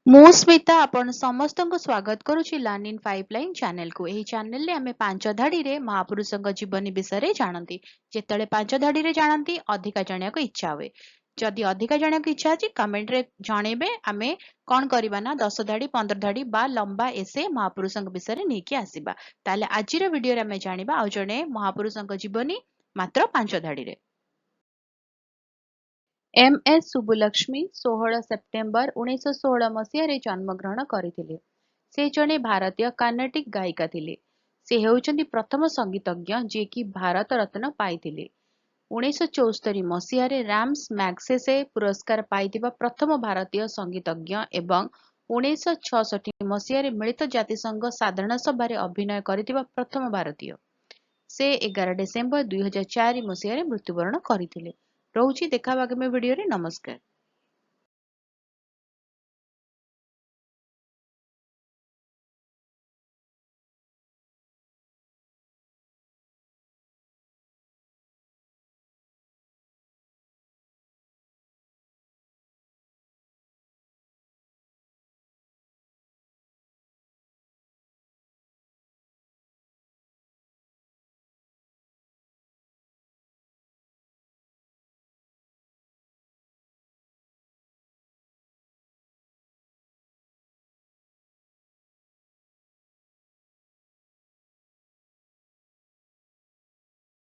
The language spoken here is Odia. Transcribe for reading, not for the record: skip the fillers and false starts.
ମୁଁ ସ୍ମିତା ଆପଣ ସମସ୍ତଙ୍କୁ ସ୍ୱାଗତ କରୁଛି ଲର୍ନ ଇନ୍ ପାଇପଲାଇନ୍ ଚ୍ୟାନେଲକୁ। ଏହି ଚ୍ୟାନେଲରେ ଆମେ ପାଞ୍ଚ ଧାଡ଼ିରେ ମହାପୁରୁଷଙ୍କ ଜୀବନୀ ବିଷୟରେ ଜାଣନ୍ତି। ଯେତେବେଳେ ପାଞ୍ଚ ଧାଡ଼ିରେ ଜାଣନ୍ତି ଅଧିକା ଜାଣିବାକୁ ଇଚ୍ଛା ହୁଏ। ଯଦି ଅଧିକା ଜାଣିବାକୁ ଇଚ୍ଛା ଅଛି କମେଣ୍ଟରେ ଜଣେଇବେ। ଆମେ କ'ଣ କରିବା ନା 10 ଧାଡ଼ି 15 ଧାଡ଼ି ବା ଲମ୍ବା ଏସେ ମହାପୁରୁଷଙ୍କ ବିଷୟରେ ନେଇକି ଆସିବା। ତାହେଲେ ଆଜିର ଭିଡ଼ିଓରେ ଆମେ ଜାଣିବା ଆଉ ଜଣେ ମହାପୁରୁଷଙ୍କ ଜୀବନୀ ମାତ୍ର 5 ଧାଡ଼ିରେ। ଏମ୍.ଏସ୍. ସୁବୁଲକ୍ଷ୍ମୀ 16 ସେପ୍ଟେମ୍ବର 1916 ମସିହାରେ ଜନ୍ମଗ୍ରହଣ କରିଥିଲେ। ସେ ଜଣେ ଭାରତୀୟ କର୍ଣ୍ଣାଟିକ୍ ଗାୟିକା ଥିଲେ। ସେ ହେଉଛନ୍ତି ପ୍ରଥମ ସଙ୍ଗୀତଜ୍ଞ ଯିଏକି ଭାରତ ରତ୍ନ ପାଇଥିଲେ। 1974 ମସିହାରେ ରାମ୍ସ ମ୍ୟାଗସେସେ ପୁରସ୍କାର ପାଇଥିବା ପ୍ରଥମ ଭାରତୀୟ ସଙ୍ଗୀତଜ୍ଞ ଏବଂ 1966 ମସିହାରେ ମିଳିତ ଜାତିସଂଘ ସାଧାରଣ ସଭାରେ ଅଭିନୟ କରିଥିବା ପ୍ରଥମ ଭାରତୀୟ। ସେ 11 ଡିସେମ୍ବର 2004 ମସିହାରେ ମୃତ୍ୟୁବରଣ କରିଥିଲେ। ରହୁଛି ଦେଖା ହବା ଆଗାମୀ ଭିଡ଼ିଓରେ। ନମସ୍କାର।